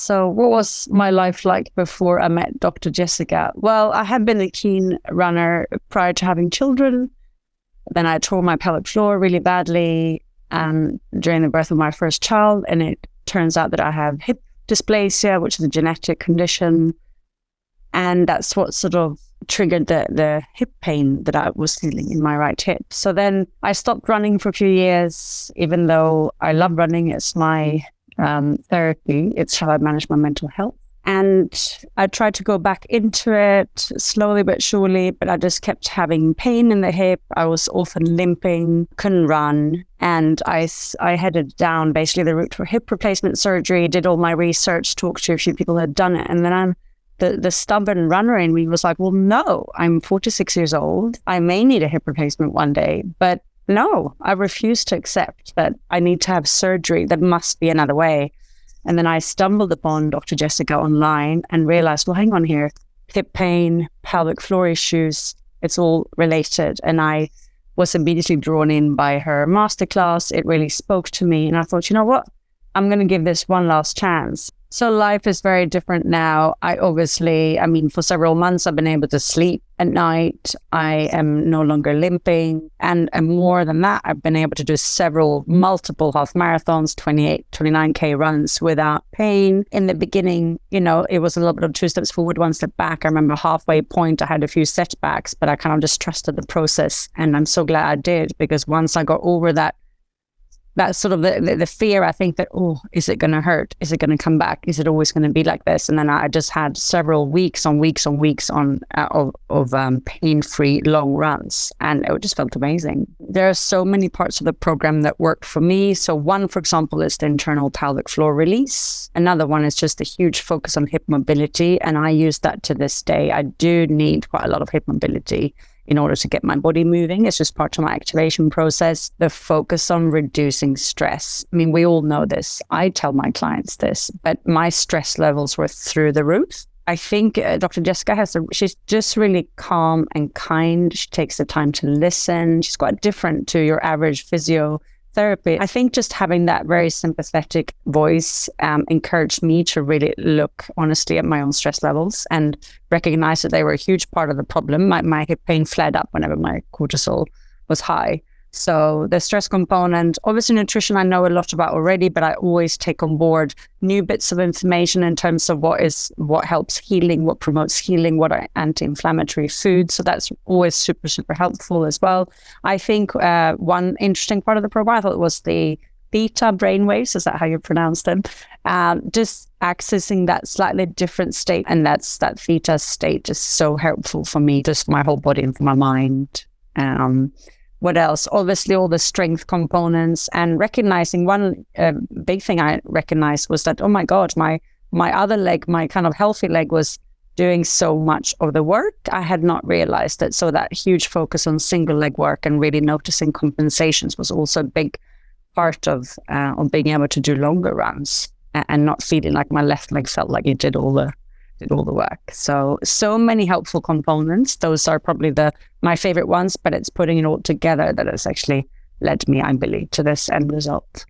So what was my life like before I met Dr. Jessica? Well, I had been a keen runner prior to having children. Then I tore my pelvic floor really badly during the birth of my first child. And it turns out that I have hip dysplasia, which is a genetic condition. And that's what sort of triggered the hip pain that I was feeling in my right hip. So then I stopped running for a few years, even though I love running. It's my therapy. It's how I manage my mental health. And I tried to go back into it slowly but surely, but I just kept having pain in the hip. I was often limping, couldn't run. And I headed down basically the route for hip replacement surgery, did all my research, talked to a few people who had done it. And then the stubborn runner in me was like, well, no, I'm 46 years old. I may need a hip replacement one day, but no, I refuse to accept that I need to have surgery. There must be another way. And then I stumbled upon Dr. Jessica online and realized, well, hang on here, hip pain, pelvic floor issues, it's all related. And I was immediately drawn in by her masterclass. It really spoke to me. And I thought, you know what? I'm going to give this one last chance. So life is very different now. For several months, I've been able to sleep at night. I am no longer limping. And more than that, I've been able to do multiple half marathons, 28, 29K runs without pain. In the beginning, it was a little bit of 2 steps forward, 1 step back. I remember halfway point, I had a few setbacks, but I kind of just trusted the process. And I'm so glad I did, because once I got over that sort of the fear, I think that, is it going to hurt? Is it going to come back? Is it always going to be like this? And then I just had several weeks of pain-free long runs, and it just felt amazing. There are so many parts of the program that work for me. So one, for example, is the internal pelvic floor release. Another one is just a huge focus on hip mobility, and I use that to this day. I do need quite a lot of hip mobility in order to get my body moving. It's just part of my activation process. The focus on reducing stress. I mean, we all know this. I tell my clients this, but my stress levels were through the roof. I think Dr. Jessica she's just really calm and kind. She takes the time to listen. She's quite different to your average physiotherapy. I think just having that very sympathetic voice encouraged me to really look honestly at my own stress levels and recognize that they were a huge part of the problem. My hip pain flared up whenever my cortisol was high. So the stress component, obviously nutrition, I know a lot about already, but I always take on board new bits of information in terms of what helps healing, what promotes healing, what are anti-inflammatory foods. So that's always super, super helpful as well. I think one interesting part of the program, I thought, was the theta brainwaves. Is that how you pronounce them? Just accessing that slightly different state. And that theta state is so helpful for me, just for my whole body and for my mind. What else? Obviously, all the strength components, and recognizing one big thing I recognized was that, oh my God, my other leg, my kind of healthy leg, was doing so much of the work. I had not realized it. So that huge focus on single leg work and really noticing compensations was also a big part of being able to do longer runs and not feeling like my left leg felt like it did all the work. So many helpful components. Those are probably my favorite ones, but it's putting it all together that has actually led me, I believe, to this end result.